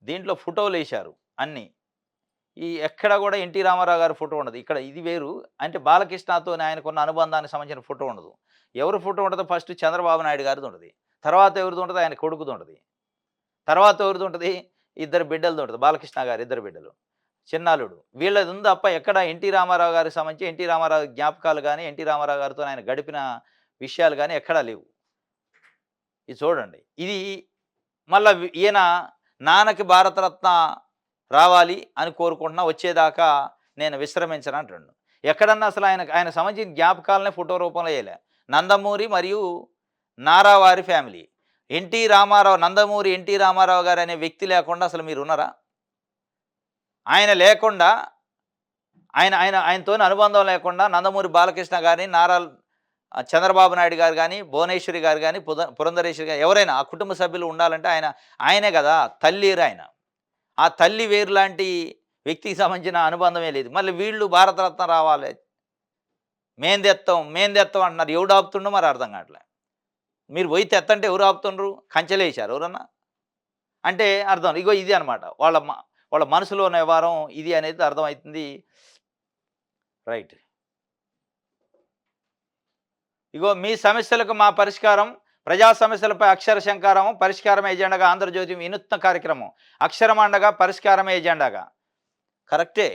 దీంట్లో ఫోటోలు వేశారు అన్నీ. ఎక్కడ కూడా ఎన్టీ రామారావు గారి ఫోటో ఉండదు. ఇక్కడ ఇది వేరు. అంటే బాలకృష్ణతో ఆయనకున్న అనుబంధానికి సంబంధించిన ఫోటో ఉండదు. ఎవరు ఫోటో ఉండదు? ఫస్ట్ చంద్రబాబు నాయుడు గారిది ఉంటుంది. తర్వాత ఎవరిది ఉంటుంది? ఆయన కొడుకుది ఉంటుంది. తర్వాత ఎవరిది ఉంటుంది? 2 బిడ్డలది ఉంటుంది. బాలకృష్ణ గారు 2 బిడ్డలు, చిన్నాలుడు, వీళ్ళది ఉంది తప్ప ఎక్కడ ఎన్టీ రామారావు గారికి సంబంధించి ఎన్టీ రామారావు జ్ఞాపకాలు కానీ, ఎన్టీ రామారావు గారితో ఆయన గడిపిన విషయాలు కానీ ఎక్కడా లేవు. ఇది చూడండి. ఇది మళ్ళా ఈయన నాన్నకి భారతరత్న రావాలి అని కోరుకుంటున్నా, వచ్చేదాకా నేను విశ్రమించను అంటుండు. ఎక్కడన్నా అసలు ఆయన సంబంధించిన జ్ఞాపకాలనే ఫోటో రూపంలో వేయలే. నందమూరి మరియు నారా వారి ఫ్యామిలీ. నందమూరి ఎన్టీ రామారావు గారు అనే వ్యక్తి లేకుండా అసలు మీరు ఉన్నారా? ఆయన లేకుండా, ఆయనతో అనుబంధం లేకుండా నందమూరి బాలకృష్ణ గారిని, నారా చంద్రబాబు నాయుడు గారు కానీ, భువనేశ్వరి గారు కానీ, పురంధరేశ్వరి గారు ఎవరైనా ఆ కుటుంబ సభ్యులు ఉండాలంటే ఆయనే కదా తల్లి. ఆయన ఆ తల్లి వేరు లాంటి వ్యక్తికి సంబంధించిన అనుబంధమే లేదు. మళ్ళీ వీళ్ళు భారతరత్న రావాలి, మేం తెత్తాం అంటున్నారు. ఎవడు ఆపుతుండో మరి అర్థం కావట్లే. మీరు పోయి తెత్తంటే ఎవరు ఆపుతుండ్రు? కంచెలేశారు ఎవరన్నా అంటే అర్థం. ఇగో ఇది అనమాట వాళ్ళ మనసులో ఉన్న వ్యవహారం ఇది అనేది అర్థమవుతుంది. రైట్. ఇగో మీ సమస్యలకు మా పరిష్కారం ప్రజా సమస్యలపై అక్షర శంకారం పరిష్కారం ఎజెండాగా ఆంధ్రజ్యోతి వినూత్న కార్యక్రమం. అక్షరం అండగా పరిష్కారమే ఎజెండాగా. కరెక్టే.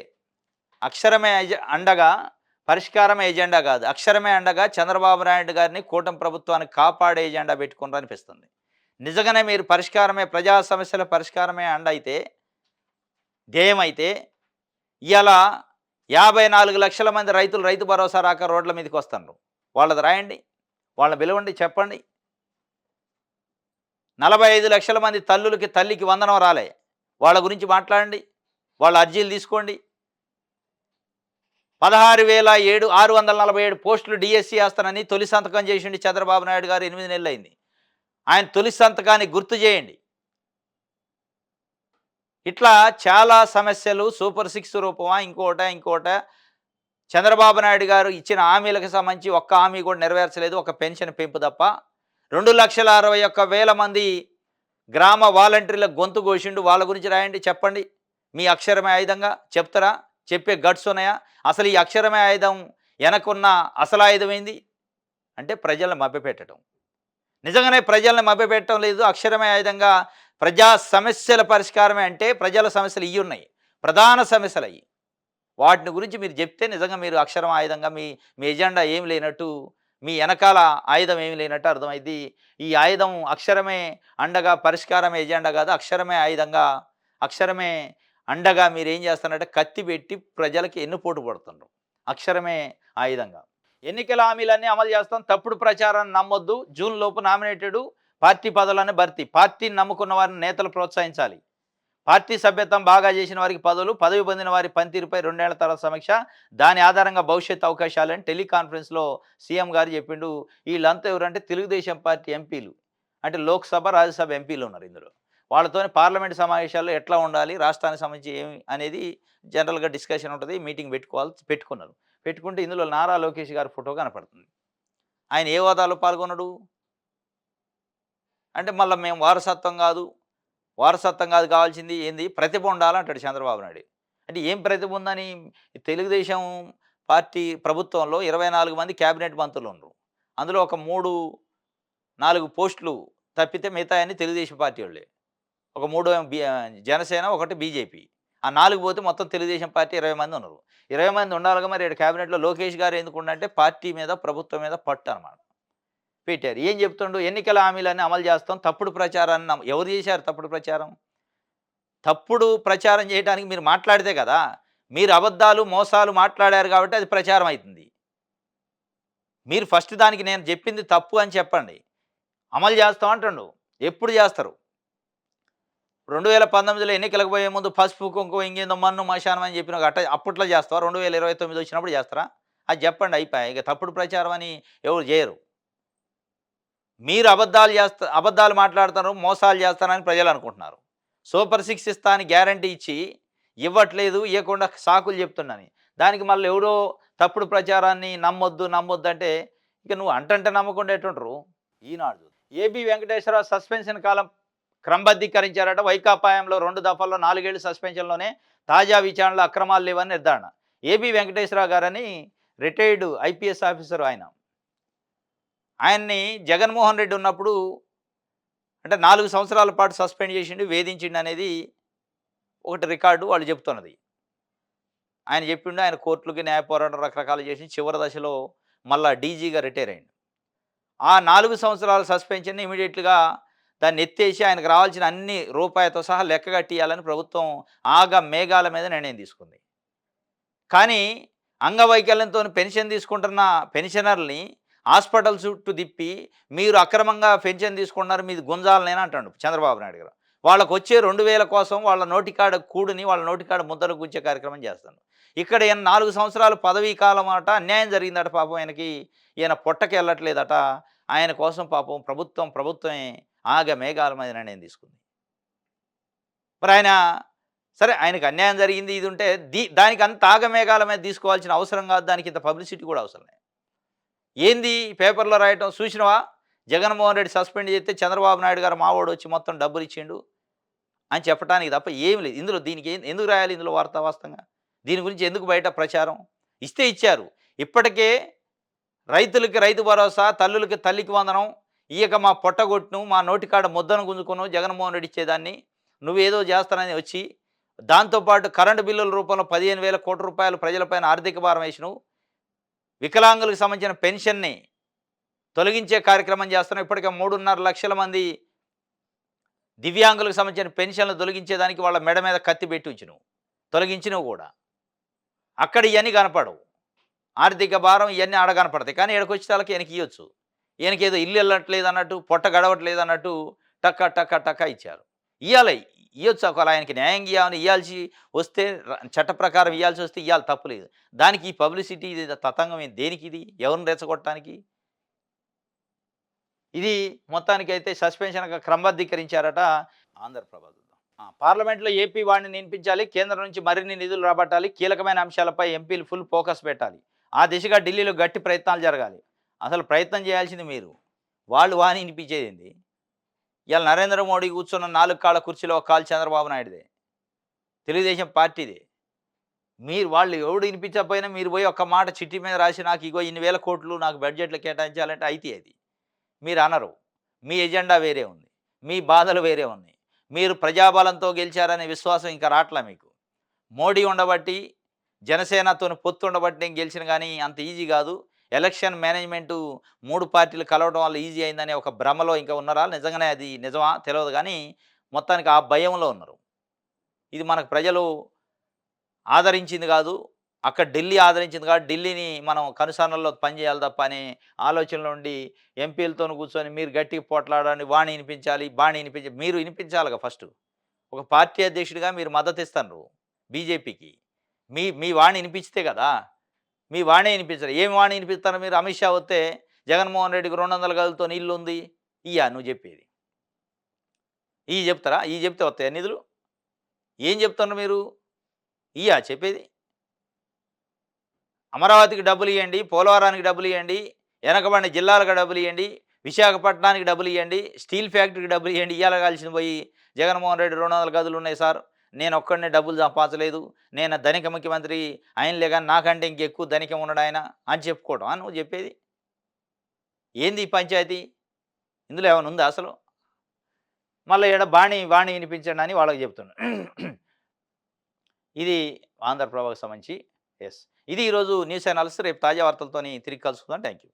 అక్షరమే అండగా పరిష్కారమే ఎజెండా కాదు. అక్షరమే అండగా చంద్రబాబు నాయుడు గారిని కూటమి ప్రభుత్వాన్ని కాపాడే ఎజెండా పెట్టుకున్నారు అనిపిస్తుంది. నిజంగానే మీరు పరిష్కారమే ప్రజా సమస్యల పరిష్కారమే అండ అయితే ధ్యేయమైతే ఇవాళ 54 లక్షల మంది రైతులు రైతు భరోసా రాక రోడ్ల మీదకి వస్తున్నారు. వాళ్ళది రాయండి, వాళ్ళని పిలవండి, చెప్పండి. 45 లక్షల మంది తల్లికి వందనం రాలే, వాళ్ళ గురించి మాట్లాడండి, వాళ్ళ అర్జీలు తీసుకోండి. 16,647 పోస్టులు డిఎస్సి వేస్తానని తొలి సంతకం చేసిండి చంద్రబాబు నాయుడు గారు. 8 నెలలు అయింది. ఆయన తొలి సంతకాన్ని గుర్తు చేయండి. ఇట్లా చాలా సమస్యలు సూపర్ 6 రూపమా ఇంకోట చంద్రబాబు నాయుడు గారు ఇచ్చిన హామీలకు సంబంధించి ఒక్క హామీ కూడా నెరవేర్చలేదు. ఒక పెన్షన్ పెంపు తప్ప. 2,61,000 మంది గ్రామ వాలంటీర్ల గొంతు కోసిండు. వాళ్ళ గురించి రాయండి, చెప్పండి. మీ అక్షరమే ఆయుధంగా చెప్తారా? చెప్పే గట్స్ ఉన్నాయా? అసలు ఈ అక్షరమే ఆయుధం వెనకున్న అసలు ఆయుధం ఏంది అంటే ప్రజలను మభ్యపెట్టడం. నిజంగానే ప్రజలను మభ్యపెట్టడం లేదు. అక్షరమే ఆయుధంగా ప్రజా సమస్యల పరిష్కారమే అంటే ప్రజల సమస్యలు ఇవి ఉన్నాయి, ప్రధాన సమస్యలు అయ్యి. వాటిని గురించి మీరు చెప్తే నిజంగా మీరు అక్షరం ఆయుధంగా మీ మీ ఎజెండా ఏమి లేనట్టు, మీ వెనకాల ఆయుధం ఏమి లేనట్టు అర్థమైంది. ఈ ఆయుధం అక్షరమే అండగా పరిష్కారమే ఎజెండా కాదు, అక్షరమే ఆయుధంగా, అక్షరమే అండగా మీరు ఏం చేస్తారంటే కత్తి పెట్టి ప్రజలకి ఎన్నుపోటు పడుతున్నారు. అక్షరమే ఆయుధంగా. ఎన్నికల హామీలన్నీ అమలు చేస్తాం, తప్పుడు ప్రచారాన్ని నమ్మొద్దు, జూన్ లోపు నామినేటెడ్ పార్టీ పదవులను భర్తీ, పార్టీని నమ్ముకున్న వారిని నేతలు ప్రోత్సహించాలి, పార్టీ సభ్యత్వం బాగా చేసిన వారికి పదవులు, పదవి పొందిన వారి పనితీరుపై 2 ఏళ్ల తర్వాత సమీక్ష, దాని ఆధారంగా భవిష్యత్ అవకాశాలని టెలికాన్ఫరెన్స్లో సీఎం గారు చెప్పిండు. వీళ్ళంతా ఎవరంటే తెలుగుదేశం పార్టీ ఎంపీలు, అంటే లోక్సభ రాజ్యసభ ఎంపీలు ఉన్నారు ఇందులో. వాళ్ళతో పార్లమెంట్ సమావేశాల్లో ఎట్లా ఉండాలి, రాష్ట్రానికి సంబంధించి ఏమి అనేది జనరల్గా డిస్కషన్ ఉంటుంది. మీటింగ్ పెట్టుకున్నారు. పెట్టుకుంటే ఇందులో నారా లోకేష్ గారి ఫోటో కనపడుతుంది. ఆయన ఏ హోదాలో పాల్గొనడు అంటే మళ్ళీ మేము వారసత్వం కాదు కావాల్సింది ఏంది, ప్రతిభ ఉండాలంటాడు చంద్రబాబు నాయుడు. అంటే ఏం ప్రతిభ ఉందని? తెలుగుదేశం పార్టీ ప్రభుత్వంలో 24 మంది క్యాబినెట్ మంత్రులు ఉన్నారు. అందులో ఒక 3-4 పోస్టులు తప్పితే మిగతా అన్ని తెలుగుదేశం పార్టీ వాళ్ళే. ఒక 3 జనసేన, 1 బీజేపీ. ఆ 4 పోతే మొత్తం తెలుగుదేశం పార్టీ 20 మంది ఉన్నారు. 20 మంది ఉండాలిగా మరి. క్యాబినెట్లో లోకేష్ గారు ఎందుకుండంటే పార్టీ మీద ప్రభుత్వం మీద పట్టు అనమాట. పెట్టారు. ఏం చెప్తుండు? ఎన్నికల హామీలన్నీ అమలు చేస్తాం, తప్పుడు ప్రచారాన్ని ఎవరు చేశారు? తప్పుడు ప్రచారం. తప్పుడు ప్రచారం చేయడానికి మీరు మాట్లాడితే కదా, మీరు అబద్ధాలు మోసాలు మాట్లాడారు కాబట్టి అది ప్రచారం అవుతుంది. మీరు ఫస్ట్ దానికి నేను చెప్పింది తప్పు అని చెప్పండి. అమలు చేస్తాం అంటుండు. ఎప్పుడు చేస్తారు? 2019లో ఎన్నికలకు పోయే ముందు పసుపు కుంకుమ ఇంకేందో మన్ను మశానం అని చెప్పిన అప్పట్లో చేస్తావా? 2029 వచ్చినప్పుడు చేస్తారా? అది చెప్పండి, అయిపోయాయి. ఇక తప్పుడు ప్రచారం అని ఎవరు చేయరు. మీరు అబద్ధాలు మాట్లాడతారు, మోసాలు చేస్తారని ప్రజలు అనుకుంటున్నారు. సూపర్ 6 ఇస్తా అని గ్యారంటీ ఇచ్చి ఇవ్వట్లేదు, ఇవ్వకుండా సాకులు చెప్తున్నాను. దానికి మళ్ళీ ఎవరో తప్పుడు ప్రచారాన్ని నమ్మొద్దు అంటే ఇక నువ్వు అంటంటే నమ్మకుండా ఎట్టుంటారు? ఈనాడు ఏబీ వెంకటేశ్వరరావు సస్పెన్షన్ కాలం క్రమబద్ధీకరించారట. వైకాపాయంలో 2 దఫాల్లో 4 ఏళ్ల సస్పెన్షన్లోనే తాజా విచారణలో అక్రమాలు లేవని నిర్ధారణ. ఏబీ వెంకటేశ్వరరావు గారని రిటైర్డ్ ఐపీఎస్ ఆఫీసర్. ఆయన్ని జగన్మోహన్ రెడ్డి ఉన్నప్పుడు అంటే 4 సంవత్సరాల పాటు సస్పెండ్ చేసిండు, వేధించిండు అనేది ఒకటి రికార్డు వాళ్ళు చెప్తున్నది. ఆయన చెప్పిండు. ఆయన కోర్టులకి న్యాయ పోరాటం రకరకాలు చేసి చివరి దశలో మళ్ళా డీజీగా రిటైర్ అయ్యిండు. ఆ 4 సంవత్సరాల సస్పెన్షన్ ఇమీడియట్గా దాన్ని ఎత్తేసి ఆయనకు రావాల్సిన అన్ని రూపాయలతో సహా లెక్క కట్టియాలని ప్రభుత్వం మేఘాల మీద నిర్ణయం తీసుకుంది. కానీ అంగవైకల్యంతో పెన్షన్ తీసుకుంటున్న పెన్షనర్ని హాస్పిటల్ చుట్టూ తిప్పి మీరు అక్రమంగా పెన్షన్ తీసుకున్నారు, మీది గుంజాలనేనా అంటాడు చంద్రబాబు నాయుడు గారు. వాళ్ళకు వచ్చే 2,000 కోసం వాళ్ళ నోటికాడ కూడుని వాళ్ళ నోటికాడ ముద్దలు గుంచే కార్యక్రమం చేస్తాను. ఇక్కడ ఈయన 4 సంవత్సరాలు పదవీ కాలం అట అన్యాయం జరిగిందట. పాపం ఆయనకి ఈయన పొట్టకి వెళ్ళట్లేదట. ఆయన కోసం పాపం ప్రభుత్వమే మేఘాల మీద నిర్ణయం తీసుకుంది. మరి ఆయన సరే, ఆయనకు అన్యాయం జరిగింది ఇది ఉంటే దానికి అంత మేఘాల మీద తీసుకోవాల్సిన అవసరం కాదు. దానికి ఇంత పబ్లిసిటీ కూడా అవసరం లేదు. ఏంది పేపర్లో రాయటం? చూసినవా? జగన్మోహన్ రెడ్డి సస్పెండ్ చేస్తే చంద్రబాబు నాయుడు గారు మావాడు వచ్చి మొత్తం డబ్బులు ఇచ్చిండు అని చెప్పడానికి తప్ప ఏమి లేదు ఇందులో. దీనికి ఎందుకు రాయాలి ఇందులో వాస్తవంగా? దీని గురించి ఎందుకు బయట ప్రచారం? ఇస్తే ఇచ్చారు. ఇప్పటికే రైతులకి రైతు భరోసా, తల్లికి వందనం, ఇయ్యక మా పొట్టగొట్టును మా నోటికాడ ముద్దను గుంజుకును జగన్మోహన్ రెడ్డి ఇచ్చేదాన్ని నువ్వేదో చేస్తానని వచ్చి దాంతోపాటు కరెంటు బిల్లుల రూపంలో 15,000 కోట్ల రూపాయలు ప్రజలపైన ఆర్థిక భారం వేసినావు. వికలాంగులకు సంబంధించిన పెన్షన్ని తొలగించే కార్యక్రమం చేస్తున్నావు. ఇప్పటికే 3.5 లక్షల మంది దివ్యాంగులకు సంబంధించిన పెన్షన్లు తొలగించేదానికి వాళ్ళ మెడ మీద కత్తి పెట్టి ఉంచినవు. తొలగించినవు కూడా. అక్కడ ఇవన్నీ కనపడవు. ఆర్థిక భారం ఇవన్నీ ఆడ కనపడతాయి. కానీ ఈడకొచ్చేటాళ్ళకి ఈయనకి ఇయ్యొచ్చు. ఈయనకేదో ఇల్లు వెళ్ళట్లేదు అన్నట్టు, పొట్ట గడవట్లేదు అన్నట్టు టక్క టక్క టక్క ఇచ్చారు. ఇయ్యాలి. ఇయ్యొచ్చు. ఒకవేళ ఆయనకి న్యాయం ఇయ్యాల్సి వస్తే చట్ట ప్రకారం ఇయ్యాల్సి వస్తే ఇయ్యాలి, తప్పులేదు. దానికి ఈ పబ్లిసిటీ ఇది తతంగం దేనికి ఇది? ఎవరిని రెచ్చగొట్టడానికి? ఇది మొత్తానికైతే సస్పెన్షన్‌గా క్రమబద్ధీకరించారట. ఆంధ్రప్రభ చూద్దాం. పార్లమెంట్‌లో ఏపీ వాడిని వినిపించాలి. కేంద్రం నుంచి మరిన్ని నిధులు రాబట్టాలి. కీలకమైన అంశాలపై ఎంపీలు ఫుల్ ఫోకస్ పెట్టాలి. ఆ దిశగా ఢిల్లీలో గట్టి ప్రయత్నాలు జరగాలి. అసలు ప్రయత్నం చేయాల్సింది మీరు. వాళ్ళు వాని వినిపించేదేంది? ఇవాళ నరేంద్ర మోడీ కూర్చున్న 4 కాళ్ళ కుర్చీలో ఒక కాలు చంద్రబాబు నాయుడుదే. తెలుగుదేశం పార్టీదే. వాళ్ళు ఎవడు వినిపించకపోయినా మీరు పోయి ఒక్క మాట చిట్టి మీద రాసి నాకు ఇగో ఇన్ని వేల కోట్లు నాకు బడ్జెట్‌లో కేటాయించాలంటే అయితాయి అది. మీరు అనరు. మీ ఎజెండా వేరే ఉంది. మీ బాధలు వేరే ఉన్నాయి. మీరు ప్రజాబలంతో గెలిచారనే విశ్వాసం ఇంకా రాట్లా మీకు. మోడీ ఉండబట్టి, జనసేనతోని పొత్తు ఉండబట్టి నేను గెలిచిన కానీ అంత ఈజీ కాదు. ఎలక్షన్ మేనేజ్మెంటు 3 పార్టీలు కలవడం వల్ల ఈజీ అయిందనే ఒక భ్రమలో ఇంకా ఉన్నారా? నిజంగానే అది నిజమా తెలవదు కానీ మొత్తానికి ఆ భయంలో ఉన్నారు. ఇది మనకు ప్రజలు ఆదరించింది కాదు. అక్కడ ఢిల్లీ ఆదరించింది కాదు. ఢిల్లీని మనం కనుసన్నల్లో పనిచేయాలి తప్ప అనే ఆలోచనలో ఉండి ఎంపీలతోని కూర్చొని మీరు గట్టిగా పోట్లాడండి, వాణి వినిపించాలి, బాణి వినిపించాలి. మీరు వినిపించాలిగా ఫస్టు. ఒక పార్టీ అధ్యక్షుడిగా మీరు మద్దతు ఇస్తున్నారు బీజేపీకి. మీ వాణి వినిపిస్తే కదా! మీ వాణి వినిపించరు. ఏమి వాణి వినిపిస్తారు మీరు? అమిత్ షా వస్తే జగన్మోహన్ రెడ్డికి 200 గదులతో ఇల్లు ఉంది. నువ్వు చెప్పేది. చెప్తారా? చెప్తే వస్తాయా నిధులు? ఏం చెప్తున్నారు మీరు? చెప్పేది? అమరావతికి డబ్బులు ఇవ్వండి, పోలవరానికి డబ్బులు ఇవ్వండి, వెనకబడిన జిల్లాలకు డబ్బులు ఇవ్వండి, విశాఖపట్నానికి డబ్బులు ఇవ్వండి, స్టీల్ ఫ్యాక్టరీకి డబ్బులు ఇవ్వండి. ఇవ్వాలగాల్సింది పోయి జగన్మోహన్ రెడ్డి 200 గదులు ఉన్నాయి సార్, నేను ఒక్కడినే డబ్బులు సంపాదించలేదు, నేను ధనిక ముఖ్యమంత్రి ఆయనలే కానీ నాకంటే ఇంకెక్కువ ధనికం ఉన్నాడు ఆయన అని చెప్పుకోవడం నువ్వు చెప్పేది? ఏంది ఈ పంచాయతీ? ఇందులో ఏమైనా ఉందా అసలు? మళ్ళీ వాణి వినిపించండి అని వాళ్ళకి చెప్తున్నాను. ఇది ఆంధ్రప్రభకు సంబంధించి. ఇది ఈరోజు న్యూస్ అనాలిసిస్. రేపు తాజా వార్తలతోని తిరిగి కలుసుకుందాం. Thank you.